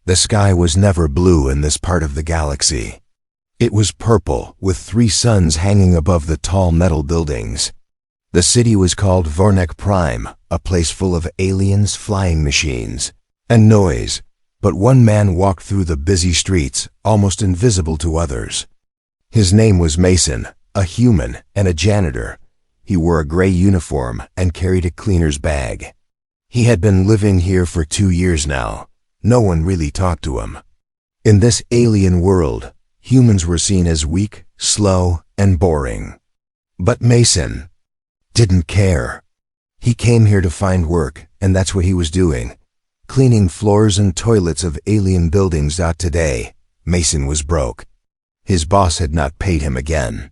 The sky was never blue in this part of the galaxy. It was purple, with 3 suns hanging above the tall metal buildings. The city was called Vornek Prime, a place full of aliens, flying machines, and noise. But one man walked through the busy streets, almost invisible to others. His name was Mason, a human and a janitor. He wore a gray uniform and carried a cleaner's bag. He had been living here for 2 years now. No one really talked to him. In this alien world, humans were seen as weak, slow, and boring. But Mason didn't care. He came here to find work, and that's what he was doing. Cleaning floors and toilets of alien buildings. Today, Mason was broke. His boss had not paid him again.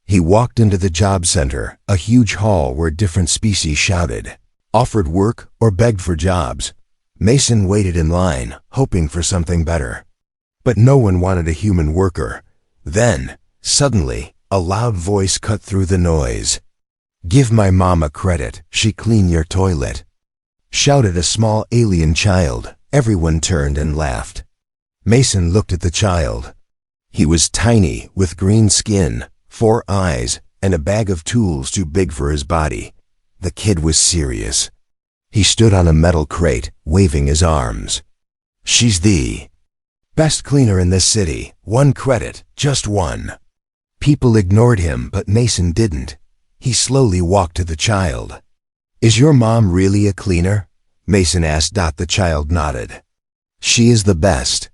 He walked into the job center, a huge hall where different species shouted, offered work, or begged for jobs. Mason waited in line, hoping for something better. But no one wanted a human worker. Then, suddenly, a loud voice cut through the noise. "Give my mama credit, she cleaned your toilet," shouted a small alien child. Everyone turned and laughed. Mason looked at the child. He was tiny, with green skin, 4 eyes, and a bag of tools too big for his body. The kid was serious. He stood on a metal crate, waving his arms. "She's the best cleaner in this city. 1 credit, just 1. People ignored him, but Mason didn't. He slowly walked to the child. "Is your mom really a cleaner?" Mason asked. The child nodded. "She is the best.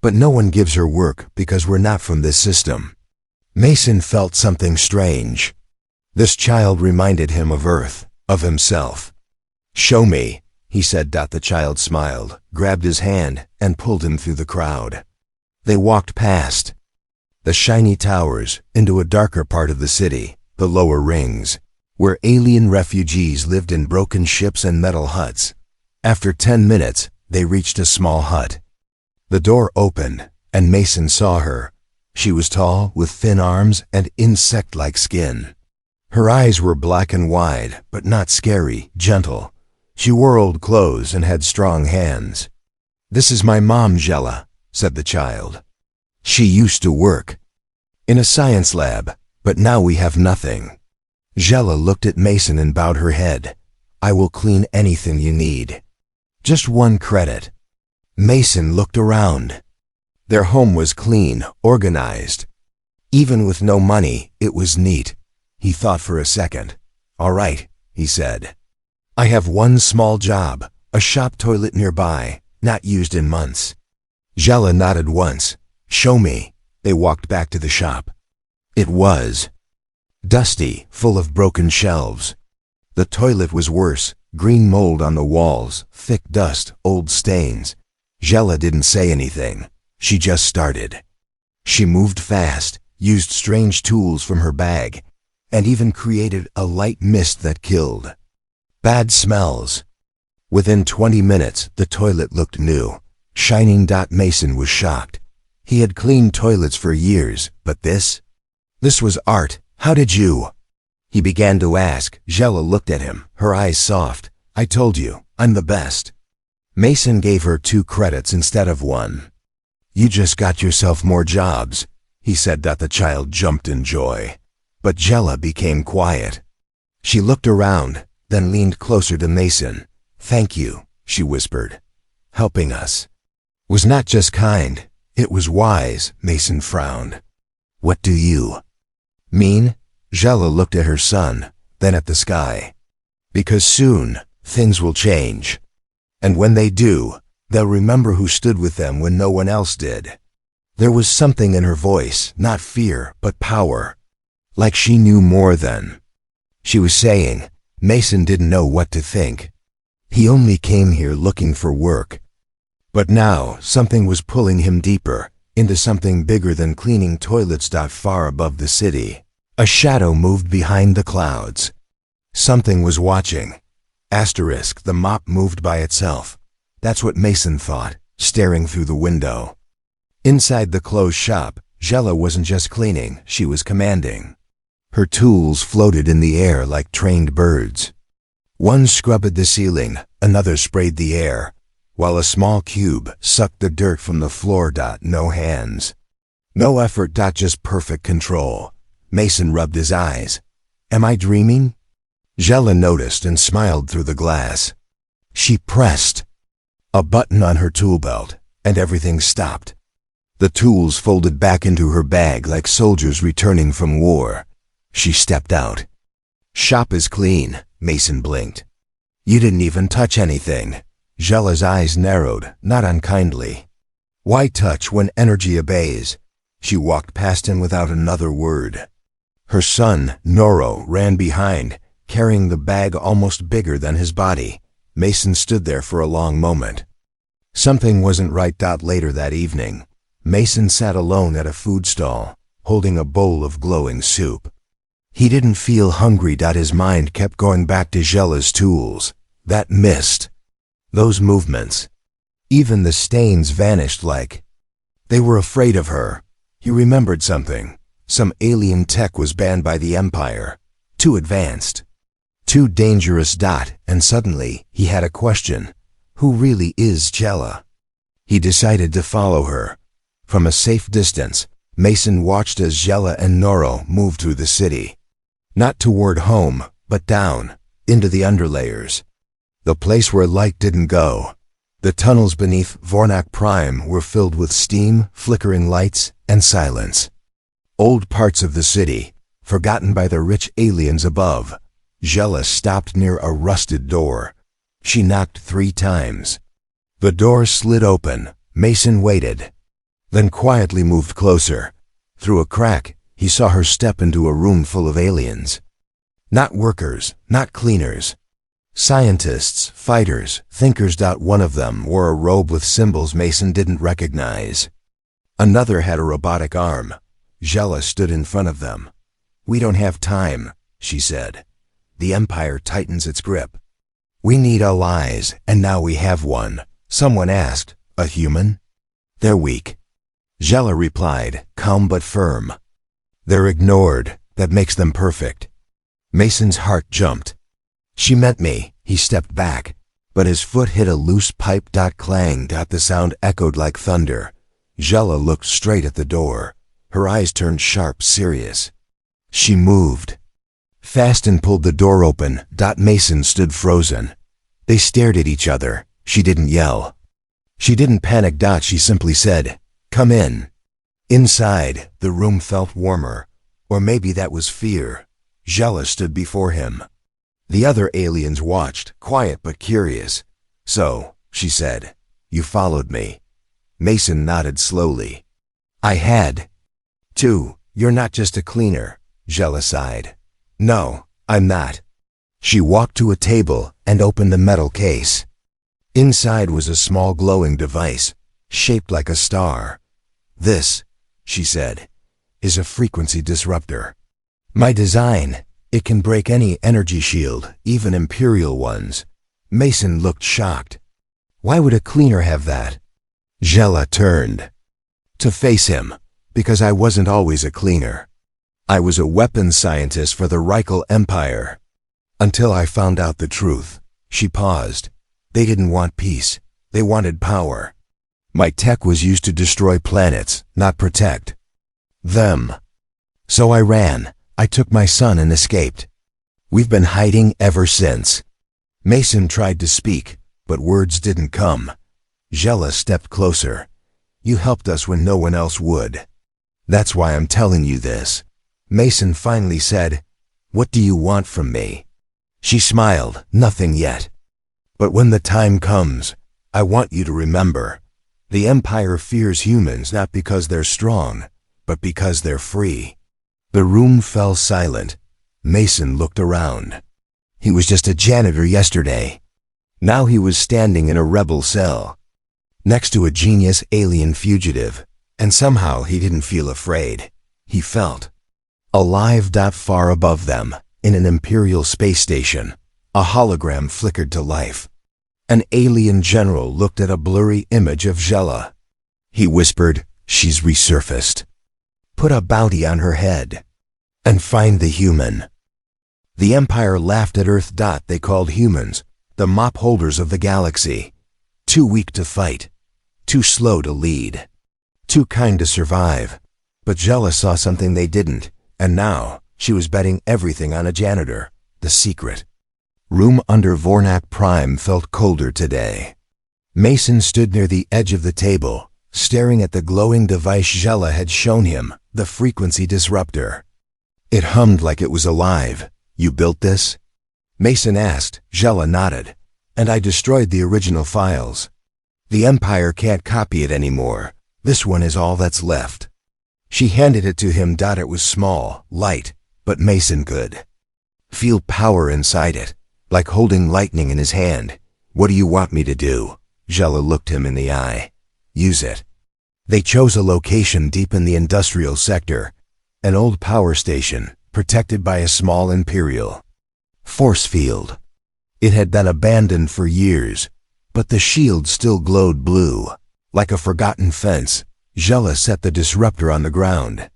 But no one gives her work because we're not from this system." Mason felt something strange. This child reminded him of Earth, of himself. "Show me," he said. The child smiled, grabbed his hand, and pulled him through the crowd. They walked past the shiny towers into a darker part of the city, the lower rings, where alien refugees lived in broken ships and metal huts. After 10 minutes, they reached a small hut. The door opened, and Mason saw her. She was tall, with thin arms and insect-like skin. Her eyes were black and wide, but not scary, gentle. She wore old clothes and had strong hands. "This is my mom, Jella," said the child. "She used to work in a science lab, but now we have nothing." Jella looked at Mason and bowed her head. "I will clean anything you need. Just 1 credit." Mason looked around. Their home was clean, organized. Even with no money, it was neat. He thought for a second. "All right," he said. "I have 1 small job, a shop toilet nearby, not used in months." Jella nodded once. "Show me." They walked back to the shop. It was dusty, full of broken shelves. The toilet was worse, green mold on the walls, thick dust, old stains. Jella didn't say anything. She just started. She moved fast, used strange tools from her bag, and even created a light mist that killed bad smells. Within 20 minutes, the toilet looked new, shining. Mason was shocked. He had cleaned toilets for years, but this was art. "How did you?" he began to ask. Jella looked at him, her eyes soft. "I told you, I'm the best." Mason gave her 2 credits instead of 1. "You just got yourself more jobs," he said. The child jumped in joy. But Jella became quiet. She looked around, then leaned closer to Mason. "Thank you," she whispered. "Helping us was not just kind, it was wise." Mason frowned. "What do you mean?" Jella looked at her son, then at the sky. "Because soon, things will change. And when they do, they'll remember who stood with them when no one else did." There was something in her voice, not fear, but power. Like she knew more than she was saying. Mason didn't know what to think. He only came here looking for work. But now, something was pulling him deeper, into something bigger than cleaning toilets. Far above the city, a shadow moved behind the clouds. Something was watching. The mop moved by itself. That's what Mason thought, staring through the window. Inside the closed shop, Jella wasn't just cleaning, she was commanding. Her tools floated in the air like trained birds. One scrubbed the ceiling, another sprayed the air. while a small cube sucked the dirt from the floor. No hands. No effort. Just perfect control. Mason rubbed his eyes. Am I dreaming? Jella noticed and smiled through the glass. She pressed a button on her tool belt, and everything stopped. The tools folded back into her bag like soldiers returning from war. She stepped out. Shop is clean, Mason blinked. You didn't even touch anything. Jella's eyes narrowed, not unkindly. Why touch when energy obeys? She walked past him without another word. Her son, Noro, ran behind, carrying the bag almost bigger than his body. Mason stood there for a long moment. Something wasn't right. Later that evening, Mason sat alone at a food stall, holding a bowl of glowing soup. He didn't feel hungry. His mind kept going back to Jella's tools. That mist. Those movements. Even the stains vanished like they were afraid of her. He remembered something. Some alien tech was banned by the Empire. Too advanced. Too dangerous. And suddenly, he had a question. Who really is Jella? He decided to follow her. From a safe distance, Mason watched as Jella and Noro moved through the city. Not toward home, but down, into the underlayers. The place where light didn't go. The tunnels beneath Vornak Prime were filled with steam, flickering lights, and silence. Old parts of the city, forgotten by the rich aliens above. Jella stopped near a rusted door. She knocked 3 times. The door slid open. Mason waited, then quietly moved closer. Through a crack, he saw her step into a room full of aliens. Not workers, not cleaners. Scientists, fighters, thinkers. One of them wore a robe with symbols Mason didn't recognize. Another had a robotic arm. Jella stood in front of them. We don't have time, she said. The Empire tightens its grip. We need allies, and now we have one. Someone asked, a human? They're weak. Jella replied, calm but firm. They're ignored. That makes them perfect. Mason's heart jumped. She meant me. He stepped back, but his foot hit a loose pipe. Clang. The sound echoed like thunder. Jella looked straight at the door. Her eyes turned sharp, serious. She moved fast and pulled the door open. Mason stood frozen. They stared at each other. She didn't yell. She didn't panic. She simply said, come in. Inside, the room felt warmer. Or maybe that was fear. Jella stood before him. The other aliens watched, quiet but curious. So, she said, you followed me. Mason nodded slowly. I had to. You're not just a cleaner, Jella sighed. No, I'm not. She walked to a table and opened a metal case. Inside was a small glowing device, shaped like a star. This, she said, is a frequency disruptor. My design, it can break any energy shield, even Imperial ones. Mason looked shocked. Why would a cleaner have that? Jella turned to face him, because I wasn't always a cleaner. I was a weapons scientist for the Reichel Empire. Until I found out the truth. She paused. They didn't want peace. They wanted power. My tech was used to destroy planets, not protect them. So I ran. I took my son and escaped. We've been hiding ever since. Mason tried to speak, but words didn't come. Jella stepped closer. You helped us when no one else would. That's why I'm telling you this. Mason finally said, what do you want from me? She smiled, nothing yet. But when the time comes, I want you to remember, the Empire fears humans not because they're strong, but because they're free. The room fell silent. Mason looked around. He was just a janitor yesterday. Now he was standing in a rebel cell, next to a genius alien fugitive, and somehow he didn't feel afraid. He felt alive. Far above them, in an Imperial space station, a hologram flickered to life. An alien general looked at a blurry image of Jella. He whispered, she's resurfaced. Put a bounty on her head, and find the human. The Empire laughed at Earth. They called humans the mop holders of the galaxy. Too weak to fight. Too slow to lead. Too kind to survive. But Jella saw something they didn't, and now she was betting everything on a janitor. The secret. Room under Vornak Prime felt colder today. Mason stood near the edge of the table, staring at the glowing device Jella had shown him, the frequency disruptor. It hummed like it was alive. You built this? Mason asked. Jella nodded. And I destroyed the original files. The Empire can't copy it anymore. This one is all that's left. She handed it to him. It was small, light, but Mason could feel power inside it, like holding lightning in his hand. What do you want me to do? Jella looked him in the eye. Use it. They chose a location deep in the industrial sector, an old power station, protected by a small Imperial force field. It had been abandoned for years, but the shield still glowed blue, like a forgotten fence. Jella set the disruptor on the ground.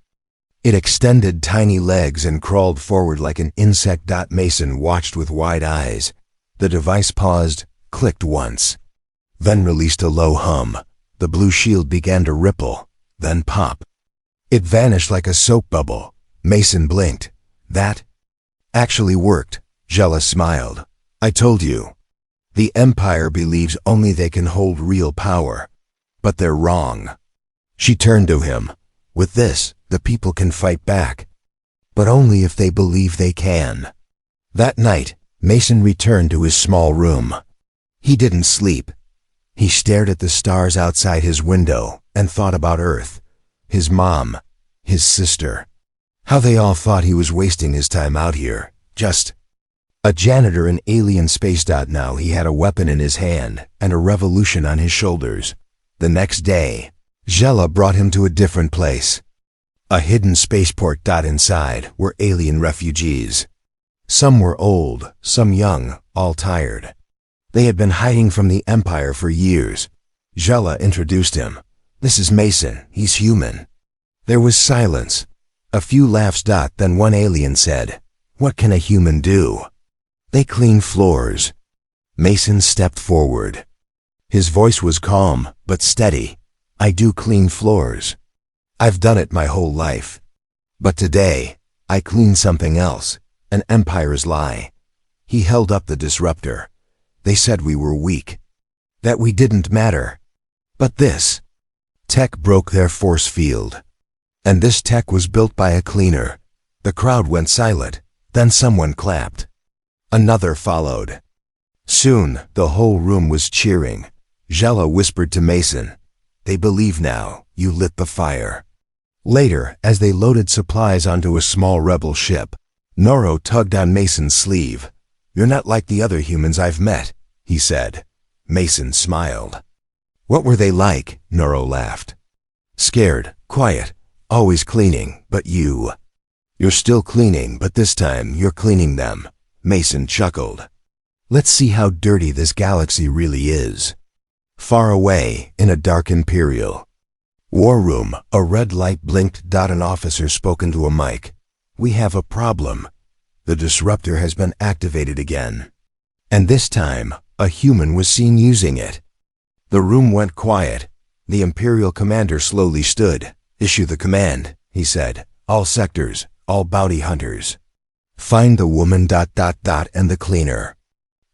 It extended tiny legs and crawled forward like an insect. Mason watched with wide eyes. The device paused, clicked once, then released a low hum. The blue shield began to ripple, then pop. It vanished like a soap bubble. Mason blinked. That actually worked. Jella smiled. I told you. The Empire believes only they can hold real power. But they're wrong. She turned to him. With this, the people can fight back. But only if they believe they can. That night, Mason returned to his small room. He didn't sleep. He stared at the stars outside his window and thought about Earth, his mom, his sister. How they all thought he was wasting his time out here, just a janitor in alien space. Now he had a weapon in his hand and a revolution on his shoulders. The next day, Jella brought him to a different place. A hidden spaceport. Inside were alien refugees. Some were old, some young, all tired. They had been hiding from the Empire for years. Jella introduced him. This is Mason, he's human. There was silence. A few laughs. Then one alien said, What can a human do? They clean floors. Mason stepped forward. His voice was calm, but steady. I do clean floors. I've done it my whole life. But today, I clean something else, an Empire's lie. He held up the disruptor. They said we were weak, that we didn't matter. But this tech broke their force field. And this tech was built by a cleaner. The crowd went silent. Then someone clapped. Another followed. Soon, the whole room was cheering. Jella whispered to Mason, They believe now, you lit the fire. Later, as they loaded supplies onto a small rebel ship, Noro tugged on Mason's sleeve. You're not like the other humans I've met, he said. Mason smiled. What were they like? Noro laughed. Scared, quiet, always cleaning, but you're still cleaning, but this time you're cleaning them. Mason chuckled. Let's see how dirty this galaxy really is. Far away, in a dark Imperial war room, a red light blinked. An officer spoke into a mic. We have a problem. The disruptor has been activated again. And this time, a human was seen using it. The room went quiet. The Imperial commander slowly stood. Issue the command, he said. All sectors, all bounty hunters. Find the woman ... and the cleaner.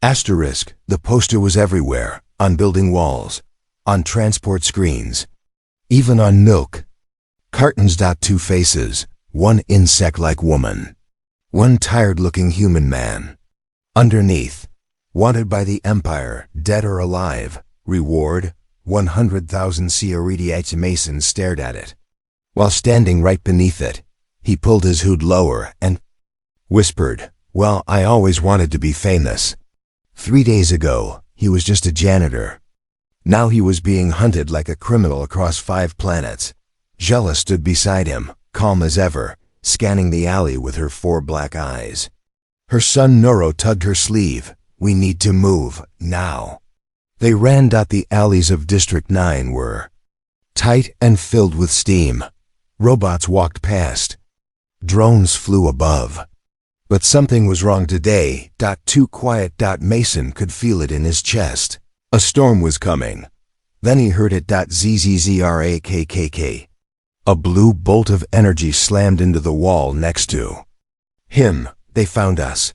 Asterisk, the poster was everywhere, on building walls, on transport screens, even on milk cartons. Two faces, one insect-like woman, one tired-looking human man. Underneath, wanted by the Empire, dead or alive, reward, 100,000 CREDH. Mason stared at it. While standing right beneath it, he pulled his hood lower and whispered, Well, I always wanted to be famous. 3 days ago, he was just a janitor. Now he was being hunted like a criminal across 5 planets. Jella stood beside him, calm as ever, scanning the alley with her 4 black eyes. Her son Noro tugged her sleeve. We need to move, now. They ran. The alleys of District 9 were tight and filled with steam. Robots walked past. Drones flew above. But something was wrong today. Too quiet. Mason could feel it in his chest. A storm was coming. Then he heard it. Zzzrakk. A blue bolt of energy slammed into the wall next to him. They found us.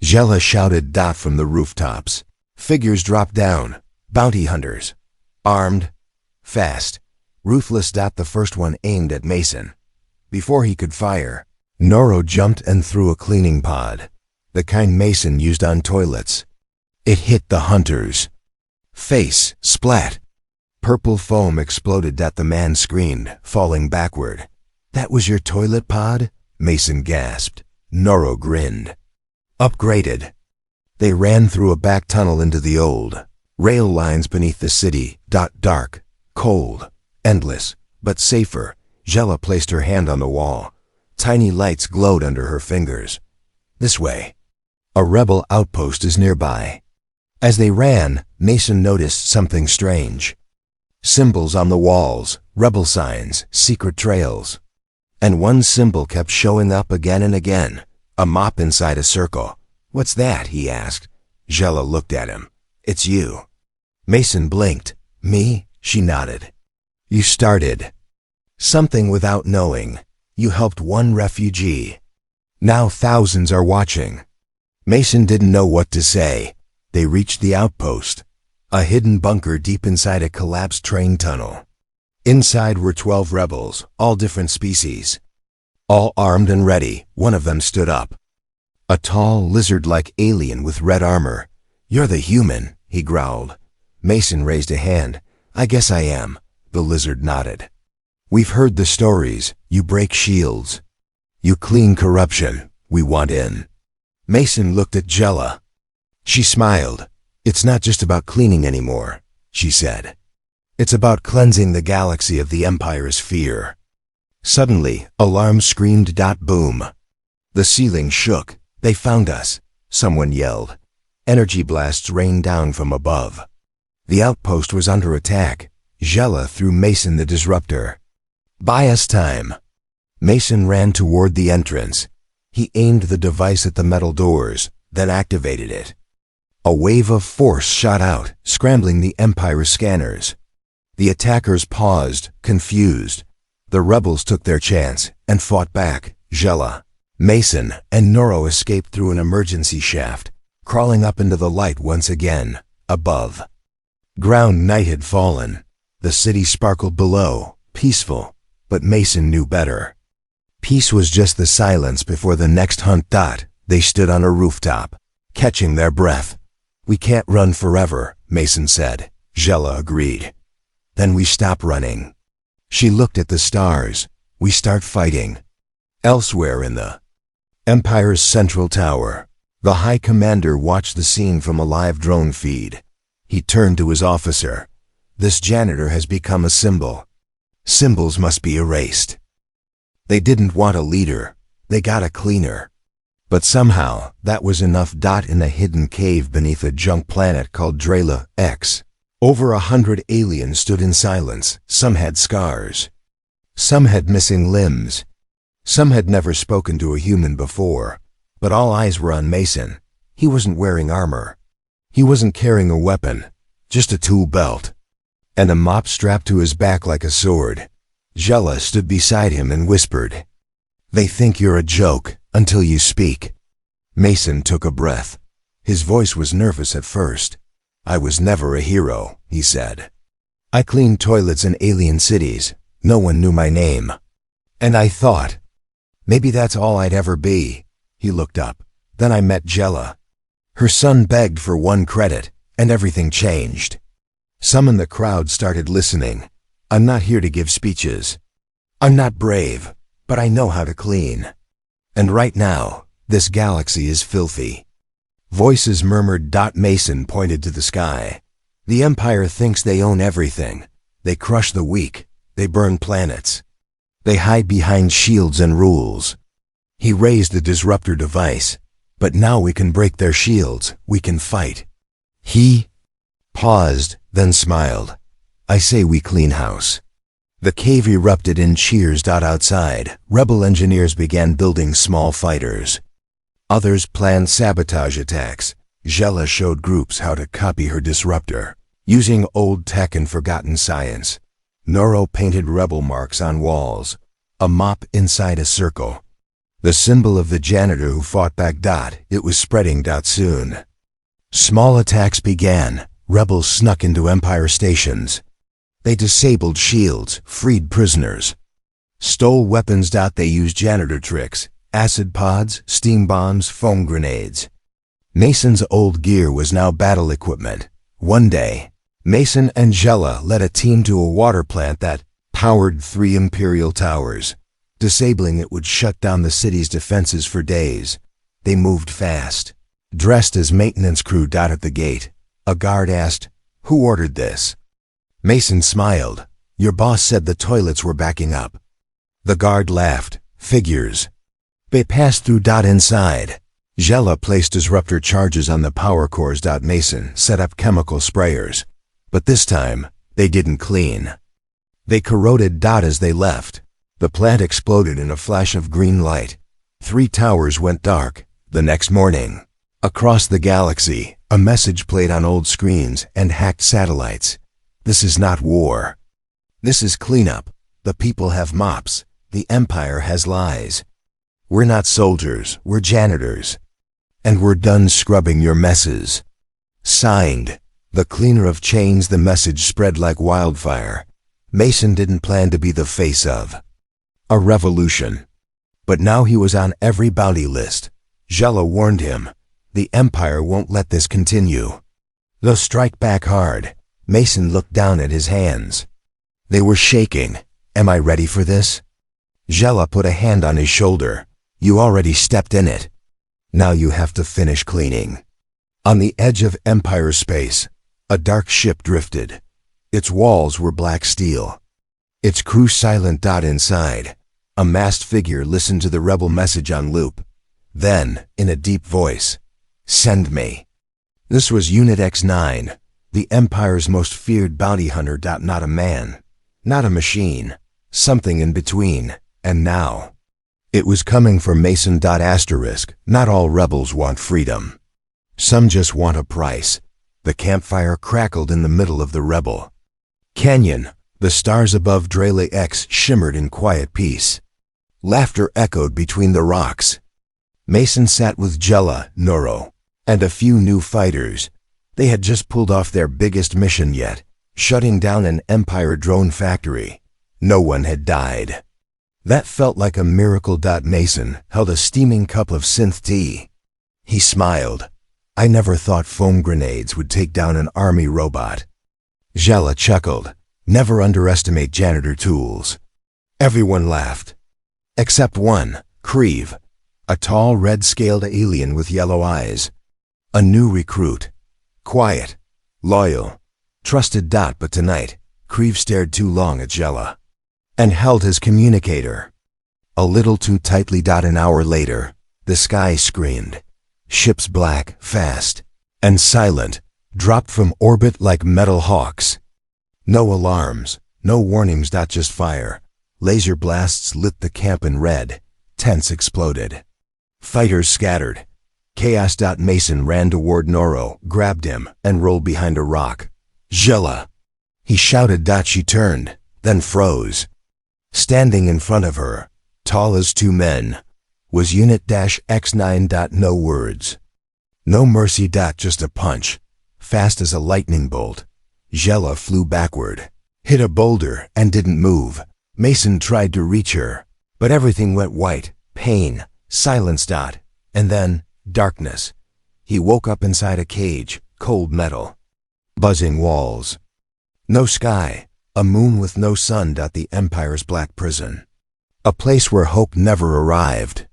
Jella shouted. From the rooftops. Figures dropped down. Bounty hunters. Armed. Fast. Ruthless. The first one aimed at Mason. Before he could fire, Noro jumped and threw a cleaning pod, the kind Mason used on toilets. It hit the hunter's face. Splat. Purple foam exploded. The man screamed, falling backward. That was your toilet pod? Mason gasped. Noro grinned. Upgraded. They ran through a back tunnel into the old rail lines beneath the city. Dark, cold, endless, but safer. Jella placed her hand on the wall. Tiny lights glowed under her fingers. This way. A rebel outpost is nearby. As they ran, Mason noticed something strange. Symbols on the walls, rebel signs, secret trails. And one symbol kept showing up again and again, a mop inside a circle. What's that? He asked. Jella looked at him. It's you. Mason blinked. Me? She nodded. You started something without knowing. You helped one refugee. Now thousands are watching. Mason didn't know what to say. They reached the outpost, a hidden bunker deep inside a collapsed train tunnel. Inside were 12 rebels, all different species. All armed and ready. One of them stood up. A tall, lizard-like alien with red armor. You're the human, he growled. Mason raised a hand. I guess I am. The lizard nodded. We've heard the stories. You break shields. You clean corruption. We want in. Mason looked at Jella. She smiled. It's not just about cleaning anymore, she said. It's about cleansing the galaxy of the Empire's fear. Suddenly, alarm screamed. Boom. The ceiling shook. They found us, someone yelled. Energy blasts rained down from above. The outpost was under attack. Jella threw Mason the disruptor. Buy us time. Mason ran toward the entrance. He aimed the device at the metal doors, then activated it. A wave of force shot out, scrambling the Empire's scanners. The attackers paused, confused. The rebels took their chance and fought back. Jella, Mason, and Noro escaped through an emergency shaft, crawling up into the light once again. Above, ground night had fallen. The city sparkled below, peaceful, but Mason knew better. Peace was just the silence before the next hunt. They stood on a rooftop, catching their breath. We can't run forever, Mason said. Jella agreed. Then we stop running. She looked at the stars. We start fighting. Elsewhere in the Empire's central tower, the High Commander watched the scene from a live drone feed. He turned to his officer. This janitor has become a symbol. Symbols must be erased. They didn't want a leader. They got a cleaner. But somehow, that was enough. In a hidden cave beneath a junk planet called Drela X, over 100 aliens stood in silence. Some had scars. Some had missing limbs. Some had never spoken to a human before. But all eyes were on Mason. He wasn't wearing armor. He wasn't carrying a weapon, just a tool belt, and a mop strapped to his back like a sword. Jella stood beside him and whispered, "They think you're a joke until you speak." Mason took a breath. His voice was nervous at first. "I was never a hero," he said. "I cleaned toilets in alien cities. No one knew my name. And I thought, maybe that's all I'd ever be." He looked up. "Then I met Jella. Her son begged for one credit, and everything changed." Some in the crowd started listening. "I'm not here to give speeches. I'm not brave, but I know how to clean. And right now, this galaxy is filthy." Voices murmured. Mason pointed to the sky. "The Empire thinks they own everything. They crush the weak. They burn planets. They hide behind shields and rules." He raised the disruptor device. "But now we can break their shields. We can fight." He paused, then smiled. "I say we clean house." The cave erupted in cheers. Outside, rebel engineers began building small fighters. Others planned sabotage attacks. Jella showed groups how to copy her disruptor. Using old tech and forgotten science, Noro painted rebel marks on walls, a mop inside a circle. The symbol of the janitor who fought back. It was spreading. Soon. Small attacks began. Rebels snuck into Empire stations. They disabled shields, freed prisoners, stole weapons. They used janitor tricks, acid pods, steam bombs, foam grenades. Mason's old gear was now battle equipment. One day, Mason and Jella led a team to a water plant that powered 3 Imperial towers. Disabling it would shut down the city's defenses for days. They moved fast, dressed as maintenance crew. At the gate, a guard asked, "Who ordered this?" Mason smiled. "Your boss said the toilets were backing up." The guard laughed. "Figures." They passed through. Inside, Jella placed disruptor charges on the power cores. Mason set up chemical sprayers. But this time, they didn't clean. They corroded. As they left, the plant exploded in a flash of green light. 3 towers went dark. The next morning, across the galaxy, a message played on old screens and hacked satellites. "This is not war. This is cleanup. The people have mops. The Empire has lies. We're not soldiers, we're janitors. And we're done scrubbing your messes." Signed, the Cleaner of Chains. The message spread like wildfire. Mason didn't plan to be the face of a revolution. But now he was on every bounty list. Jella warned him, "The Empire won't let this continue. They'll strike back hard." Mason looked down at his hands. They were shaking. "Am I ready for this?" Jella put a hand on his shoulder. "You already stepped in it. Now you have to finish cleaning." On the edge of Empire space, a dark ship drifted. Its walls were black steel. Its crew silent. Inside, a masked figure listened to the rebel message on loop. Then, in a deep voice, "Send me." This was Unit X9, the Empire's most feared bounty hunter. Not a man, not a machine, something in between. And now, it was coming for Mason. Not all rebels want freedom. Some just want a price. The campfire crackled in the middle of the rebel canyon. The stars above Drele X shimmered in quiet peace. Laughter echoed between the rocks. Mason sat with Jella, Noro, and a few new fighters. They had just pulled off their biggest mission yet, shutting down an Empire drone factory. No one had died. That felt like a miracle. Mason held a steaming cup of synth tea. He smiled. "I never thought foam grenades would take down an army robot." Jella chuckled. "Never underestimate janitor tools." Everyone laughed. Except one, Creve, a tall red-scaled alien with yellow eyes. A new recruit. Quiet, loyal, trusted. But tonight, Creve stared too long at Jella and held his communicator a little too tightly. An hour later, the sky screamed. Ships black, fast, and silent, dropped from orbit like metal hawks. No alarms, no warnings. Just fire. Laser blasts lit the camp in red. Tents exploded. Fighters scattered. Chaos. Mason ran toward Noro, grabbed him, and rolled behind a rock. "Jella!" he shouted. She turned, then froze. Standing in front of her, tall as 2 men, was Unit X9. No words. No mercy. Just a punch, fast as a lightning bolt. Jella flew backward, hit a boulder, and didn't move. Mason tried to reach her, but everything went white. Pain, silence. And then, darkness. He woke up inside a cage, cold metal. Buzzing walls. No sky, a moon with no sun. The Empire's black prison. A place where hope never arrived.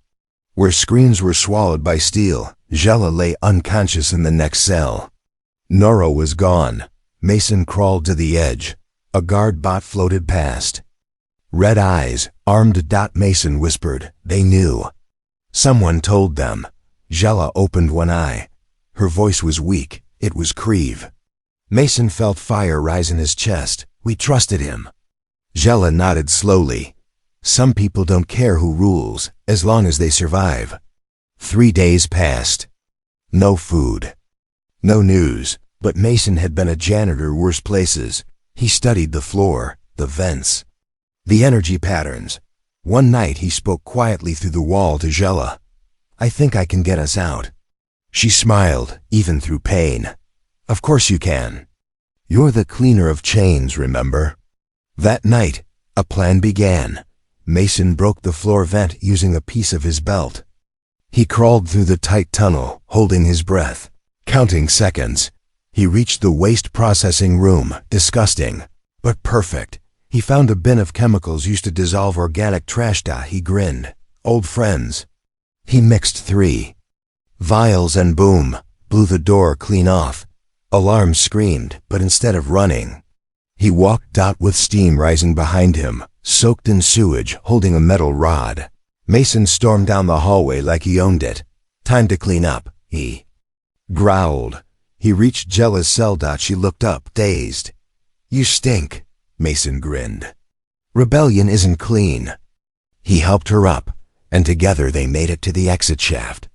Where screens were swallowed by steel. Jella lay unconscious in the next cell. Noro was gone. Mason crawled to the edge. A guard bot floated past. Red eyes, armed. Mason whispered. They knew. Someone told them. Jella opened one eye. Her voice was weak. It was Creve. Mason felt fire rise in his chest. We trusted him. Jella nodded slowly. Some people don't care who rules, as long as they survive. 3 days passed. No food. No news. But Mason had been a janitor worse places. He studied the floor, the vents, the energy patterns. One night he spoke quietly through the wall to Jella. "I think I can get us out." She smiled, even through pain. "Of course you can. You're the cleaner of chains, remember?" That night, a plan began. Mason broke the floor vent using a piece of his belt. He crawled through the tight tunnel, holding his breath, counting seconds. He reached the waste processing room, disgusting, but perfect. He found a bin of chemicals used to dissolve organic trash. He grinned. Old friends. He mixed 3 vials and boom, blew the door clean off. Alarm screamed, but instead of running, he walked out with steam rising behind him, soaked in sewage, holding a metal rod. Mason stormed down the hallway like he owned it. "Time to clean up," he growled. He reached Jella's cell. She looked up, dazed. "You stink," Mason grinned. "Rebellion isn't clean." He helped her up, and together they made it to the exit shaft.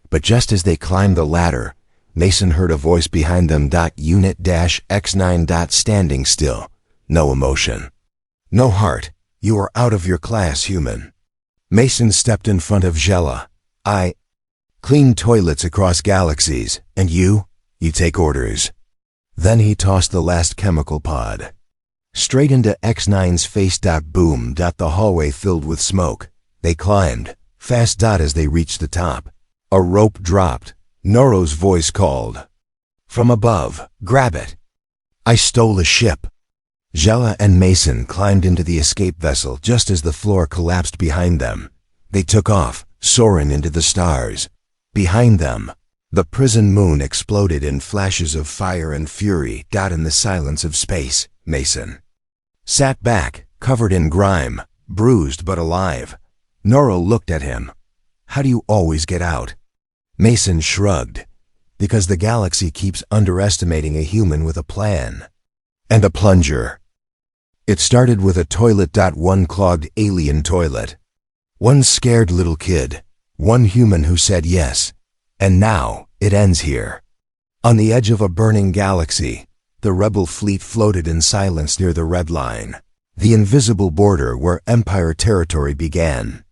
But just as they climbed the ladder, Mason heard a voice behind them. Unit-X9. Standing still. No emotion. No heart. "You are out of your class, human." Mason stepped in front of Jella. "I clean toilets across galaxies, and you take orders." Then he tossed the last chemical pod straight into X9's face. Boom. The hallway filled with smoke. They climbed fast. As they reached the top, a rope dropped. Noro's voice called from above, "Grab it." "I stole a ship." Jella and Mason climbed into the escape vessel just as the floor collapsed behind them. They took off, soaring into the stars. Behind them, the prison moon exploded in flashes of fire and fury. In the silence of space, Mason sat back, covered in grime, bruised but alive. Noro looked at him. "How do you always get out?" Mason shrugged. "Because the galaxy keeps underestimating a human with a plan." And a plunger. It started with a toilet. One clogged alien toilet. One scared little kid. One human who said yes. And now, it ends here. On the edge of a burning galaxy, the rebel fleet floated in silence near the red line, the invisible border where Empire territory began.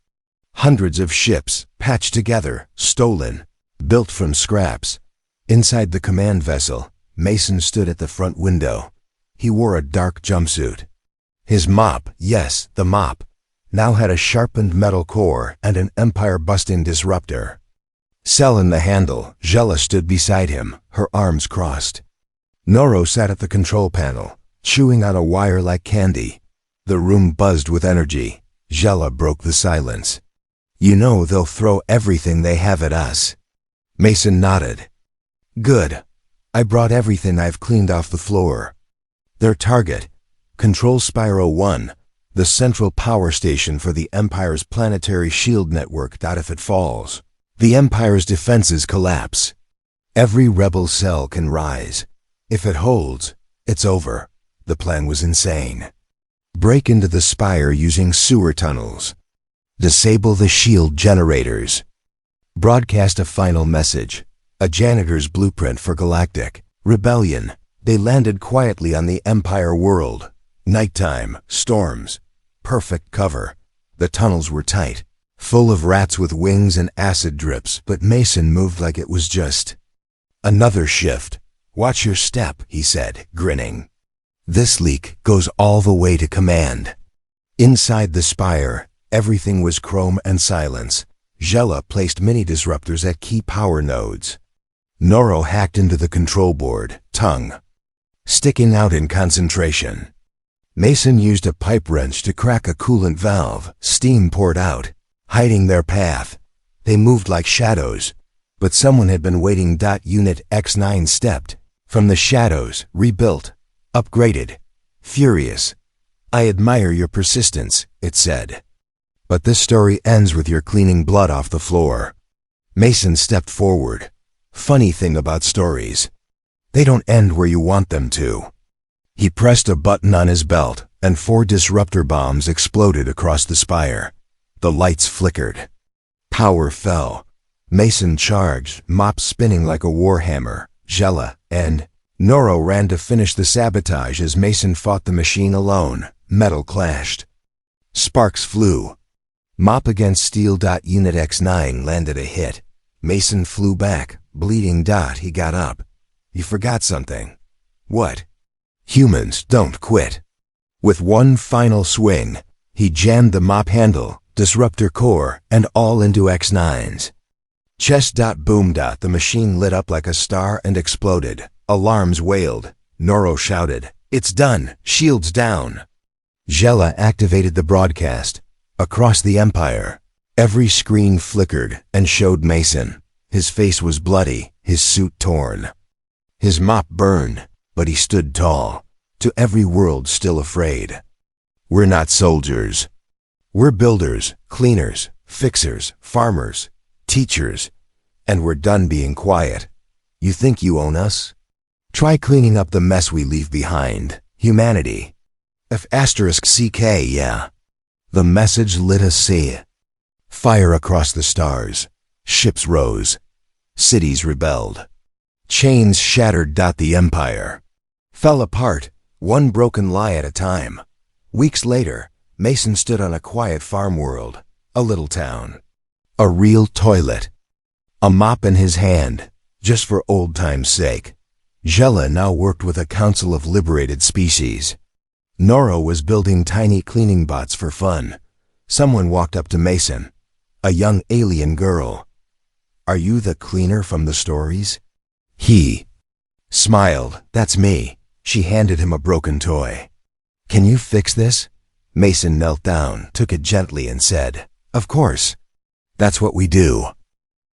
Hundreds of ships, patched together, stolen, built from scraps. Inside the command vessel, Mason stood at the front window. He wore a dark jumpsuit. His mop, yes, the mop, now had a sharpened metal core and an Empire-busting disruptor. Cell in the handle, Jella stood beside him, her arms crossed. Noro sat at the control panel, chewing on a wire like candy. The room buzzed with energy. Jella broke the silence. "You know they'll throw everything they have at us." Mason nodded. "Good. I brought everything I've cleaned off the floor. Their target, Control Spyro 1, the central power station for the Empire's planetary shield network. If it falls, the Empire's defenses collapse. Every rebel cell can rise. If it holds, it's over." The plan was insane. Break into the spire using sewer tunnels. Disable the shield generators. Broadcast a final message, a janitor's blueprint for galactic rebellion. They landed quietly on the Empire world. Nighttime, storms, perfect cover. The tunnels were tight, full of rats with wings and acid drips, but Mason moved like it was just another shift. "Watch your step," he said, grinning. "This leak goes all the way to command." Inside the spire, everything was chrome and silence. Jella placed mini-disruptors at key power nodes. Noro hacked into the control board, tongue sticking out in concentration. Mason used a pipe wrench to crack a coolant valve. Steam poured out, hiding their path. They moved like shadows, but someone had been waiting. Unit X9 stepped from the shadows, rebuilt, upgraded, furious. "I admire your persistence," it said. "But this story ends with your cleaning blood off the floor." Mason stepped forward. "Funny thing about stories, they don't end where you want them to." He pressed a button on his belt, and 4 disruptor bombs exploded across the spire. The lights flickered. Power fell. Mason charged, mop spinning like a warhammer. Jella and Noro ran to finish the sabotage as Mason fought the machine alone. Metal clashed. Sparks flew. Mop against steel. Unit X9 landed a hit. Mason flew back, bleeding. He got up. You forgot something. What? Humans don't quit. With one final swing, he jammed the mop handle, disruptor core, and all into X9's chest. Boom. The machine lit up like a star and exploded. Alarms wailed. Noro shouted, "It's done! Shields down!" Jella activated the broadcast. Across the Empire, every screen flickered and showed Mason. His face was bloody, his suit torn. His mop burned, but he stood tall. To every world still afraid. We're not soldiers. We're builders, cleaners, fixers, farmers, teachers, and we're done being quiet. You think you own us? Try cleaning up the mess we leave behind. Humanity. F***CK, yeah. The message lit a sea. Fire across the stars. Ships rose. Cities rebelled. Chains shattered. The Empire fell apart, one broken lie at a time. Weeks later, Mason stood on a quiet farm world, a little town. A real toilet. A mop in his hand, just for old time's sake. Jella now worked with a council of liberated species. Noro was building tiny cleaning bots for fun. Someone walked up to Mason, a young alien girl. Are you the cleaner from the stories? He smiled. That's me. She handed him a broken toy. Can you fix this? Mason knelt down, took it gently and said, Of course. That's what we do.